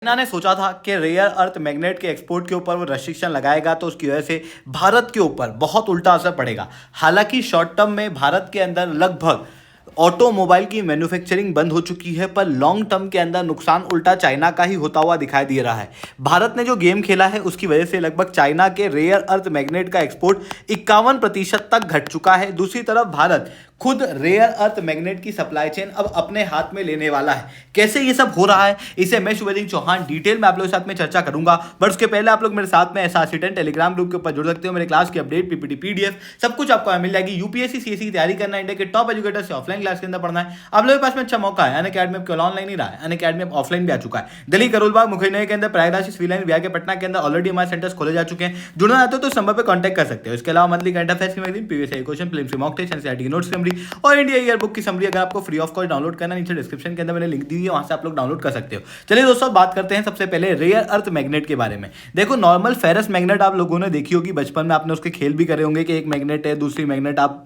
China ने सोचा था कि रेयर अर्थ मैग्नेट के एक्सपोर्ट के ऊपर वो रेस्ट्रिक्शन लगाएगा तो उसकी वजह से भारत के ऊपर बहुत उल्टा असर पड़ेगा। हालांकि शॉर्ट टर्म में भारत के अंदर लगभग ऑटोमोबाइल की मैन्युफैक्चरिंग बंद हो चुकी है, पर लॉन्ग टर्म के अंदर नुकसान उल्टा चाइना का ही होता हुआ दिखाई दे रहा है। भारत ने जो गेम खेला है उसकी वजह से लगभग चाइना के रेयर अर्थ मैग्नेट का एक्सपोर्ट 51% तक घट चुका है। दूसरी तरफ भारत खुद रेयर अर्थ मैग्नेट की सप्लाई चेन अब अपने हाथ में लेने वाला है। कैसे ये सब हो रहा है, इसे मैं शुभजीत चौहान डिटेल में आप लोगों के साथ में चर्चा करूंगा। बट उसके पहले आप लोग मेरे साथ में SRC10 टेलीग्राम ग्रुप के ऊपर जुड़ सकते हो। मेरे क्लास की अपडेट, PPT, PDF सब कुछ आपको मिल जाएगी। यूपीएससी CSE की तैयारी करना है, इंडिया के टॉप एजुकेटर से ऑफलाइन क्लास के अंदर पढ़ना है, आप लोगों के पास में अच्छा मौका है। अनअकैडमी अब केवल ऑनलाइन ही रहा है, अनअकैडमी अब ऑफलाइन भी आ चुका है। दिल्ली, करोलबाग, मुखर्जी के अंदर, प्रयागराज, सिविल बिहार के पटना के अंदर ऑलरेडी हमारे सेंटर्स खोले जा चुके हैं। जुड़ना चाहते हो तो इस नंबर पर कॉन्टैक्ट कर सकते हो। इसके अलावा मंथली करंट अफेयर्स की magazine, previous year question, film की मॉक टेस्ट, एनसीईआरटी की नोट्स समरी और इंडिया ईयर बुक की समरी अगर आपको फ्री ऑफ कॉस्ट डाउनलोड करना, नीचे डिस्क्रिप्शन के अंदर मैंने लिंक दी हुई है, वहां से आप लोग डाउनलोड कर सकते हो। चलिए दोस्तों, बात करते हैं सबसे पहले रेयर अर्थ मैग्नेट के बारे में। देखो, नॉर्मल फेरस मैग्नेट आप लोगों ने देखी होगी, बचपन में आपने उसके खेल भी करे होंगे कि एक मैग्नेट है, दूसरी मैग्नेट आप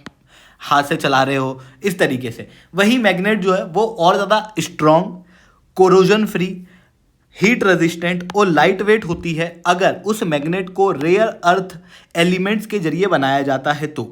हाथ से चला रहे हो, इस तरीके से। वही मैग्नेट जो है वो और ज़्यादा strong, corrosion free, heat resistant और लाइट वेट होती है अगर उस मैग्नेट को रेयर अर्थ एलिमेंट्स के जरिए बनाया जाता है। तो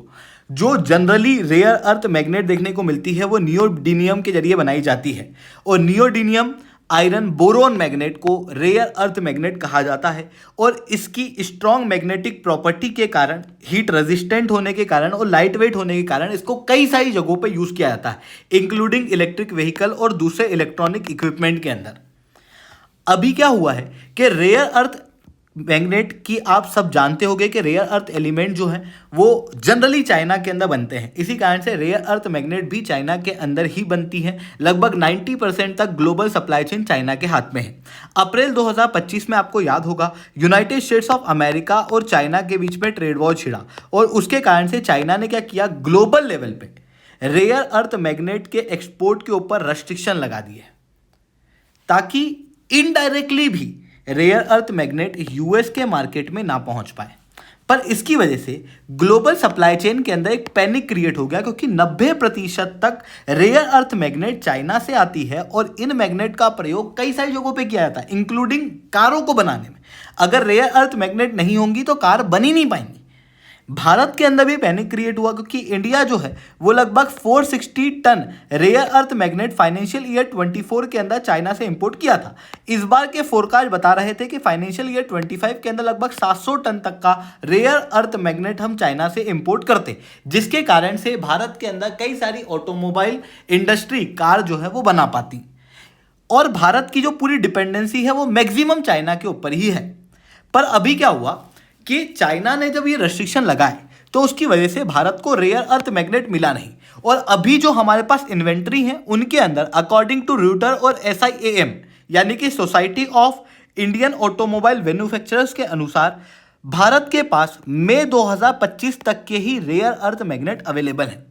जो जनरली रेयर अर्थ मैग्नेट देखने को मिलती है वो नियोडिमियम के जरिए बनाई जाती है, और नियोडिमियम आयरन बोरोन मैग्नेट को रेयर अर्थ मैग्नेट कहा जाता है। और इसकी स्ट्रॉन्ग मैग्नेटिक प्रॉपर्टी के कारण, हीट रेजिस्टेंट होने के कारण और लाइट वेट होने के कारण इसको कई सारी जगहों पे यूज किया जाता है, इंक्लूडिंग इलेक्ट्रिक व्हीकल और दूसरे इलेक्ट्रॉनिक इक्विपमेंट के अंदर। अभी क्या हुआ है कि रेयर अर्थ मैग्नेट की आप सब जानते होंगे कि रेयर अर्थ एलिमेंट जो है वो जनरली चाइना के अंदर बनते हैं। इसी कारण से रेयर अर्थ मैग्नेट भी चाइना के अंदर ही बनती है। लगभग 90% तक ग्लोबल सप्लाई चेन चाइना के हाथ में है। अप्रैल 2025 में आपको याद होगा यूनाइटेड स्टेट्स ऑफ अमेरिका और चाइना के बीच में ट्रेड वॉर छिड़ा, और उसके कारण से चाइना ने क्या किया, ग्लोबल लेवल पे रेयर अर्थ मैग्नेट के एक्सपोर्ट के ऊपर रेस्ट्रिक्शन लगा दिए, ताकि इनडायरेक्टली भी रेयर अर्थ मैग्नेट यूएस के मार्केट में ना पहुंच पाए। पर इसकी वजह से ग्लोबल सप्लाई चेन के अंदर एक पैनिक क्रिएट हो गया, क्योंकि 90% तक रेयर अर्थ मैग्नेट चाइना से आती है और इन मैग्नेट का प्रयोग कई सारी जगहों पे किया जाता है, इंक्लूडिंग कारों को बनाने में। अगर रेयर अर्थ मैग्नेट नहीं होंगी तो कार बन ही नहीं पाएंगी। भारत के अंदर भी पैनिक क्रिएट हुआ, क्योंकि इंडिया जो है वो लगभग 460 ton rare earth magnet financial year 24 के अंदर चाइना से इंपोर्ट किया था। इस बार के फोरकास्ट बता रहे थे कि फाइनेंशियल ईयर 25 के अंदर लगभग 700 टन तक का रेयर अर्थ मैग्नेट हम चाइना से इंपोर्ट करते, जिसके कारण से भारत के अंदर कई सारी ऑटोमोबाइल इंडस्ट्री कार जो है वो बना पाती, और भारत की जो पूरी डिपेंडेंसी है वो मैक्सिमम चाइना के ऊपर ही है। पर अभी क्या हुआ कि चाइना ने जब ये रेस्ट्रिक्शन लगाए तो उसकी वजह से भारत को रेयर अर्थ मैग्नेट मिला नहीं, और अभी जो हमारे पास इन्वेंट्री है उनके अंदर अकॉर्डिंग टू रूटर और SIAM यानी कि society of Indian automobile manufacturers के अनुसार भारत के पास मई 2025 तक के ही रेयर अर्थ मैग्नेट अवेलेबल है।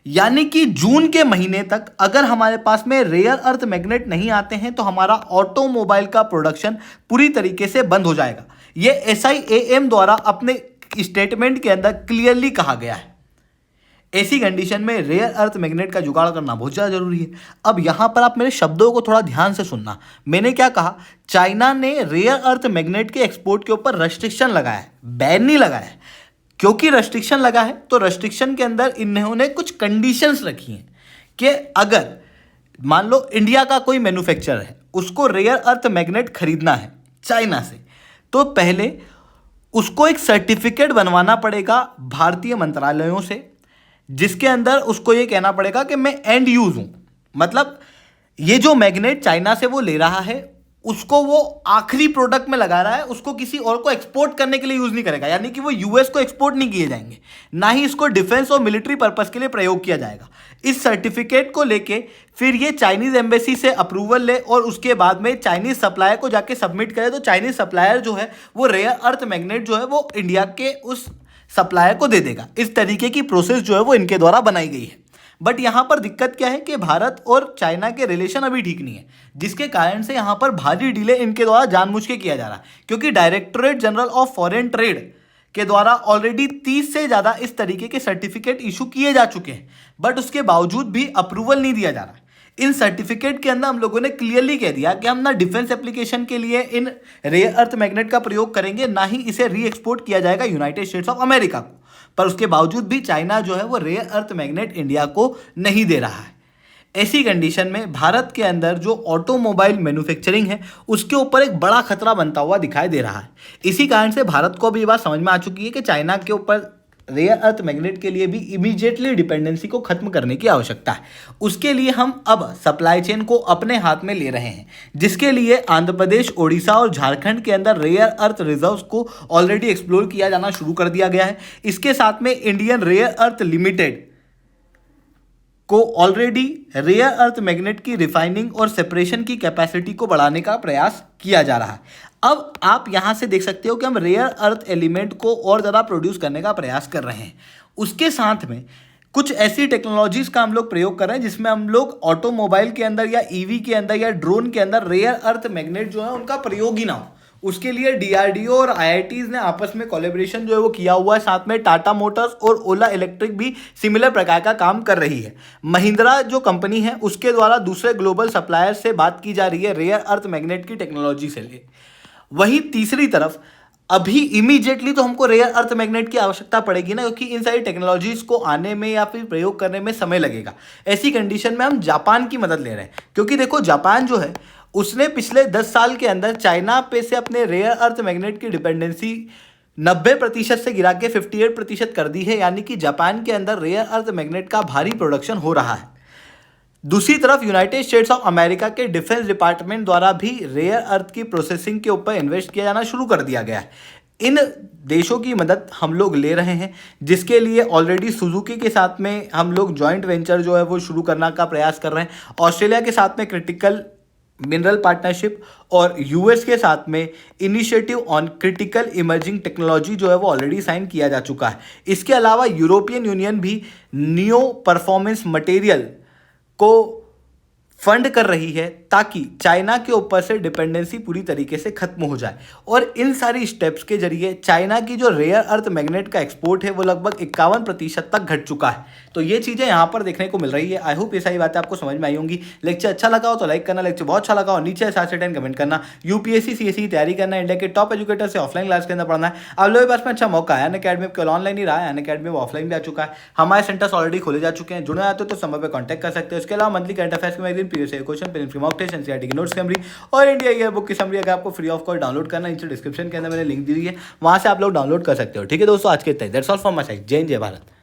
यानी कि जून के महीने तक अगर हमारे पास में रेयर अर्थ मैग्नेट नहीं आते हैं तो हमारा ऑटोमोबाइल का प्रोडक्शन पूरी तरीके से बंद हो जाएगा। ये SIAM द्वारा अपने स्टेटमेंट के अंदर क्लियरली कहा गया है। ऐसी कंडीशन में रेयर अर्थ मैग्नेट का जुगाड़ करना बहुत ज़्यादा जरूरी है। अब यहाँ पर आप मेरे शब्दों को थोड़ा ध्यान से सुनना। मैंने क्या कहा, चाइना ने रेयर अर्थ मैग्नेट के एक्सपोर्ट के ऊपर रेस्ट्रिक्शन लगाया है, बैन नहीं लगाया है। क्योंकि रेस्ट्रिक्शन लगा है तो रेस्ट्रिक्शन के अंदर इन्होंने कुछ कंडीशंस रखी हैं कि अगर मान लो इंडिया का कोई मैन्युफैक्चरर है, उसको रेयर अर्थ मैग्नेट खरीदना है चाइना से, तो पहले उसको एक सर्टिफिकेट बनवाना पड़ेगा भारतीय मंत्रालयों से, जिसके अंदर उसको ये कहना पड़ेगा कि मैं एंड यूज हूं। मतलब ये जो मैग्नेट चाइना से वो ले रहा है उसको वो आखिरी प्रोडक्ट में लगा रहा है, उसको किसी और को एक्सपोर्ट करने के लिए यूज नहीं करेगा। यानी कि वो यूएस को एक्सपोर्ट नहीं किए जाएंगे, ना ही इसको डिफेंस और मिलिट्री पर्पस के लिए प्रयोग किया जाएगा। इस सर्टिफिकेट को लेके फिर ये चाइनीज एम्बेसी से अप्रूवल ले और उसके बाद में चाइनीज सप्लायर को जाके सबमिट करे, तो चाइनीज सप्लायर जो है वो रेयर अर्थ मैग्नेट जो है वो इंडिया के उस सप्लायर को दे देगा। इस तरीके की प्रोसेस जो है वो इनके द्वारा बनाई गई है। बट यहाँ पर दिक्कत क्या है कि भारत और चाइना के रिलेशन अभी ठीक नहीं है, जिसके कारण से यहाँ पर भारी डिले इनके द्वारा जानबूझ के किया जा रहा है। क्योंकि directorate general of foreign trade के द्वारा ऑलरेडी 30 से ज़्यादा इस तरीके के सर्टिफिकेट इशू किए जा चुके हैं, बट उसके बावजूद भी अप्रूवल नहीं दिया जा रहा है। इन सर्टिफिकेट के अंदर हम लोगों ने क्लियरली कह दिया कि हम ना डिफेंस एप्लीकेशन के लिए इन रेयर अर्थ मैग्नेट का प्रयोग करेंगे, ना ही इसे री एक्सपोर्ट किया जाएगा यूनाइटेड स्टेट्स ऑफ अमेरिका को। पर उसके बावजूद भी चाइना जो है वो रेयर अर्थ मैग्नेट इंडिया को नहीं दे रहा है। ऐसी कंडीशन में भारत के अंदर जो ऑटोमोबाइल मैन्युफैक्चरिंग है उसके ऊपर एक बड़ा खतरा बनता हुआ दिखाई दे रहा है। इसी कारण से भारत को भी ये बात समझ में आ चुकी है कि चाइना के ऊपर रेयर अर्थ मैग्नेट के लिए भी इमीडिएटली डिपेंडेंसी को खत्म करने की आवश्यकता है। उसके लिए हम अब सप्लाई चेन को अपने हाथ में ले रहे हैं, जिसके लिए आंध्र प्रदेश, ओडिशा और झारखंड के अंदर रेयर अर्थ रिजर्व्स को ऑलरेडी एक्सप्लोर किया जाना शुरू कर दिया गया है। इसके साथ में इंडियन रेयर अर्थ लिमिटेड को ऑलरेडी रेयर अर्थ मैग्नेट की रिफाइनिंग और सेपरेशन की कैपेसिटी को बढ़ाने का प्रयास किया जा रहा है। अब आप यहां से देख सकते हो कि हम रेयर अर्थ एलिमेंट को और ज़्यादा प्रोड्यूस करने का प्रयास कर रहे हैं। उसके साथ में कुछ ऐसी टेक्नोलॉजीज का हम लोग प्रयोग कर रहे हैं जिसमें हम लोग ऑटोमोबाइल के अंदर या ईवी के अंदर या ड्रोन के अंदर रेयर अर्थ मैग्नेट जो है उनका प्रयोग ही ना हो। उसके लिए डीआरडीओ और आईआईटीज ने आपस में कोलैबोरेशन जो है वो किया हुआ है। साथ में टाटा मोटर्स और ओला इलेक्ट्रिक भी सिमिलर प्रकार का काम कर रही है। महिंद्रा जो कंपनी है उसके द्वारा दूसरे ग्लोबल सप्लायर से बात की जा रही है रेयर अर्थ मैग्नेट की टेक्नोलॉजी से ले। वहीं तीसरी तरफ अभी इमीडिएटली तो हमको रेयर अर्थ मैग्नेट की आवश्यकता पड़ेगी ना, क्योंकि इन सारी टेक्नोलॉजीज को आने में या फिर प्रयोग करने में समय लगेगा। ऐसी कंडीशन में हम जापान की मदद ले रहे हैं, क्योंकि देखो जापान जो है उसने पिछले 10 साल के अंदर चाइना पे से अपने रेयर अर्थ मैग्नेट की डिपेंडेंसी 90% से गिरा के 58% कर दी है। यानी कि जापान के अंदर रेयर अर्थ मैग्नेट का भारी प्रोडक्शन हो रहा है। दूसरी तरफ यूनाइटेड स्टेट्स ऑफ अमेरिका के डिफेंस डिपार्टमेंट द्वारा भी रेयर अर्थ की प्रोसेसिंग के ऊपर इन्वेस्ट किया जाना शुरू कर दिया गया है। इन देशों की मदद हम लोग ले रहे हैं, जिसके लिए ऑलरेडी सुजुकी के साथ में हम लोग जॉइंट वेंचर जो है वो शुरू करने का प्रयास कर रहे हैं। ऑस्ट्रेलिया के साथ में क्रिटिकल मिनरल पार्टनरशिप और यूएस के साथ में initiative on critical emerging technology जो है वो ऑलरेडी साइन किया जा चुका है। इसके अलावा यूरोपियन यूनियन भी नियो परफॉर्मेंस मटेरियल को फंड कर रही है ताकि चाइना के ऊपर से डिपेंडेंसी पूरी तरीके से खत्म हो जाए। और इन सारी स्टेप्स के जरिए चाइना की जो रेयर अर्थ मैग्नेट का एक्सपोर्ट है वो लगभग 51% तक घट चुका है। तो ये चीज़ें यहाँ पर देखने को मिल रही है। आई होप ये सारी बातें आपको समझ में आई होंगी। लेक्चर अच्छा लगा हो तो लाइक करना, लेक्चर बहुत अच्छा लगा हो नीचे 7 से 10 कमेंट करना। यूपीएससी सीएससी की तैयारी करना, इंडिया के टॉप एजुकेटर से ऑफलाइन क्लास के अंदर पढ़ना है। आप लोगों के पास में अच्छा मौका है। अनअकैडमी केवल ऑनलाइन ही रहा है, अनअकैडमी में ऑफलाइन भी आ चुका है। हमारे सेंटर्स ऑलरेडी खोले जा चुके हैं। जुड़ना चाहते हो तो समय पर कॉन्टैक्ट कर सकते हो। इसके अलावा मंथली करंट अफेयर्स के magazine, previous year question, mock test, NCERT की नोट्स समरी और इंडिया ईयर बुक की समरी अगर आपको फ्री ऑफ कॉस्ट डाउनलोड करना है, नीचे डिस्क्रिप्शन के अंदर मैंने लिंक दी है, वहां से आप लोग डाउनलोड कर सकते हो। ठीक है दोस्तों, आज के इतना ही। That's all from my side. जय हिंद, जय भारत।